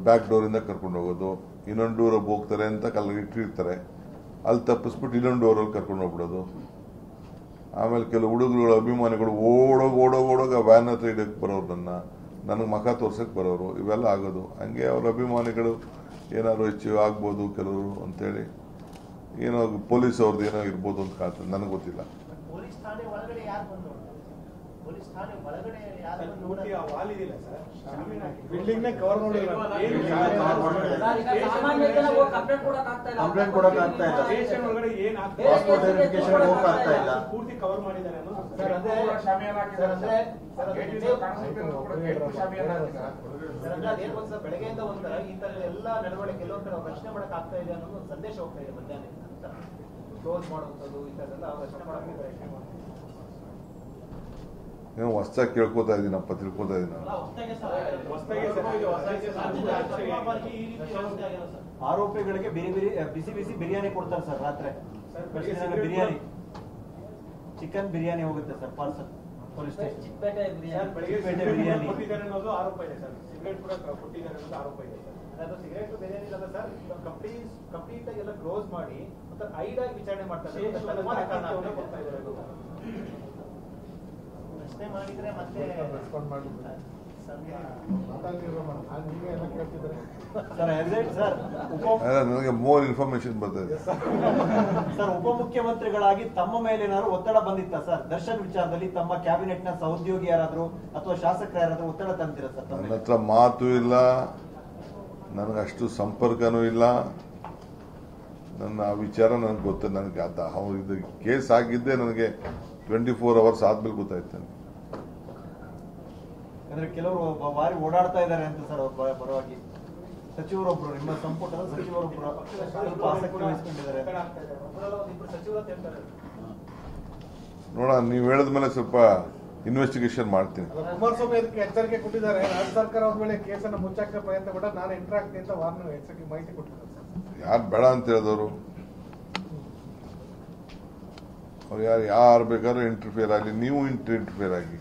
Back ಡೋರಿಂದ ಕರ್ಕೊಂಡು ಹೋಗೋದು, ಇನ್ನೊಂದು ಡೋರಲ್ಲಿ ಹೋಗ್ತಾರೆ ಅಂತ ಇಟ್ಟಿರ್ತಾರೆ, ಅಲ್ಲಿ ತಪ್ಪಿಸ್ಬಿಟ್ಟು ಇನ್ನೊಂದು ಡೋರಲ್ಲಿ ಕರ್ಕೊಂಡು ಹೋಗ್ಬಿಡೋದು. ಆಮೇಲೆ ಕೆಲವು ಹುಡುಗರುಗಳ ಅಭಿಮಾನಿಗಳು ಓಡೋಗ ವ್ಯಾನ್ ಹತ್ರ ಇಡಕ್ಕೆ ಬರೋರು, ನನಗೆ ಮುಖ ತೋರ್ಸಕ್ಕೆ ಬರೋರು, ಇವೆಲ್ಲ ಆಗೋದು. ಹಂಗೆ ಅವ್ರ ಅಭಿಮಾನಿಗಳು ಏನಾದ್ರು ಹೆಚ್ಚು ಆಗ್ಬೋದು ಕೆಲವರು ಅಂತೇಳಿ, ಏನೋ ಪೊಲೀಸ್ ಅವ್ರದ್ದು ಏನೋ ಇರ್ಬೋದು ಅಂತ ಕಾಣ್ತದೆ, ನನಗೆ ಗೊತ್ತಿಲ್ಲ. ಪೊಲೀಸ್ ಠಾಣೆ ಒಳಗಡೆ ಯಾರು ಬಂದು ಪೊಲೀಸ್ ಠಾಣೆ ಒಳಗಡೆ ಯಾರು ಬಿಲ್ಡಿಂಗ್ ಕವರ್ ಕಂಪ್ಲೇಂಟ್ ಕೊಡಕ್ ಆಗ್ತಾ ಇಲ್ಲ, ಪಾಸ್ಪೋರ್ಟ್ ವೆರಿಫಿಕೇಶನ್ ಹೋಗಕ್ ಆಗ್ತಾ ಇಲ್ಲ. ಪೂರ್ತಿ ಕವರ್ ಮಾಡಿದ್ದಾರೆ ಬೆಳಗ್ಗೆಯಿಂದ ಒಂಥರ ಈ ತರ ಎಲ್ಲ ನಡವಳಿಕೆ ಕೆಲವೊಂದು ಕಡೆ ರಕ್ಷಣೆ ಮಾಡಕ್ ಆಗ್ತಾ ಇದೆ ಅನ್ನೋ ಒಂದು ಸಂದೇಶ ಹೋಗ್ತಾ ಇದೆ ಮಧ್ಯಾಹ್ನ ಕ್ಲೋಸ್ ಮಾಡುವಂಥದ್ದು ಈ ತರ ಎಲ್ಲ ರಕ್ಷಣೆ ಮಾಡಕ್ಕೆ ಏನೋ ಹೊಸ್ದಾಗಿ ಕೇಳ್ಕೊತಾ ಇದ್ದೀನಪ್ಪ, ತಿಳ್ಕೊತಾ ಇದ್ದೀನಿ ನಾನು. ಆರೋಪಿಗಳಿಗೆ ಬಿಸಿ ಬಿಸಿ ಬಿರಿಯಾನಿ ಕೊಡ್ತಾರೆ ಸರ್ ರಾತ್ರಿ. ಬಿರಿಯಾನಿ, ಚಿಕನ್ ಬಿರಿಯಾನಿ ಹೋಗುತ್ತೆ sir parcel police station. Chickpete biryani ಅನ್ನೋದು ಆರೋಪ ಇದೆ ಸರ್. ಸಿಗರೇಟ್ ಕೂಡ ಕೊಟ್ಟಿದ್ದಾರೆ ಅನ್ನೋದು ಆರೋಪ ಇದೆ ಸರ್. ಅದು ಸಿಗರೇಟ್ ಬಿರಿಯಾನಿ ಇಲ್ಲ ಸರ್, ಕಂಪ್ಲೀಟ್ ಆಗಿ ಎಲ್ಲ ಕ್ಲೋಸ್ ಮಾಡಿ ಮತ್ತೆ ಐಡಾಗಿ ವಿಚಾರಣೆ ಮಾಡ್ತಾರೆ. ಪ್ರಶ್ನೆ ಮಾಡಿದ್ರೆ ಮತ್ತೆ ನನಗೆ ಮೋರ್ ಇನ್ಫಾರ್ಮೇಶನ್ ಬರ್ತಾ ಸರ್. ಉಪಮುಖ್ಯಮಂತ್ರಿಗಳಾಗಿ ತಮ್ಮ ಮೇಲೆ ಏನಾದ್ರು ಒತ್ತಡ ಬಂದಿತ್ತ ಸರ್? ದರ್ಶನ್ ವಿಚಾರದಲ್ಲಿ ತಮ್ಮ ಕ್ಯಾಬಿನೆಟ್ ನ ಸಹೋದ್ಯೋಗಿ ಯಾರಾದ್ರು ಅಥವಾ ಶಾಸಕರು ಯಾರಾದ್ರೂ ಒತ್ತಡ ತಂದಿರ ಸರ್? ನನ್ನ ಹತ್ರ ಮಾತು ಇಲ್ಲ, ನನಗಷ್ಟು ಸಂಪರ್ಕನೂ ಇಲ್ಲ, ನನ್ನ ಆ ವಿಚಾರ ನನಗೆ ಗೊತ್ತ. ನನಗೆ ಇದು ಕೇಸ್ ಆಗಿದ್ದೆ ನನಗೆ 24 hours ಆದ್ಮೇಲೆ ಗೊತ್ತಾಯ್ತು. ಅಂದ್ರೆ ಕೆಲವರು ಬಾರಿ ಓಡಾಡ್ತಾ ಇದ್ದಾರೆ ಅಂತ ಸರ್ ಅವ್ರ ಪರವಾಗಿ. ಸಚಿವರೊಬ್ರು, ನಿಮ್ಮ ಸಂಪುಟದ ಸಚಿವರೊಬ್ರು ಸ್ವಲ್ಪ ಆಸಕ್ತಿ ವಹಿಸ್ಕೊಂಡಿದ್ದಾರೆ. ನೋಡ, ನೀವು ಹೇಳಿದ್ಮೇಲೆ ಸ್ವಲ್ಪ ಇನ್ವೆಸ್ಟಿಗೇಷನ್ ಮಾಡ್ತೀನಿ. ಕುಮಾರಸ್ವಾಮಿ ಅದಕ್ಕೆ ಎಚ್ಚರಿಕೆ ಕೊಟ್ಟಿದ್ದಾರೆ. ರಾಜ್ಯ ಸರ್ಕಾರ ಅವ್ರ ಮೇಲೆ ಕೇಸನ್ನು ಮುಚ್ಚಕ್ಕೆ ಪ್ರಯತ್ನ ಪಟ್ಟ ನಾನು ಎಂಟರ್ ಆಗ್ತೀನಿ ಅಂತ ವಾರ್ನಿಂಗ್ ಎಚ್ಚರಿಕೆ ಮಾಹಿತಿ ಕೊಟ್ಟಿದ್ದಾರೆ. ಯಾರು ಬೇಡ ಅಂತ ಹೇಳಿದವರು? ಅವ್ರು ಯಾರು ಬೇಕಾದ್ರೂ ಇಂಟರ್ಫಿಯರ್ ಆಗಲಿ, ನೀವು ಇಂಟರ್ಫಿಯರ್ ಆಗಿ.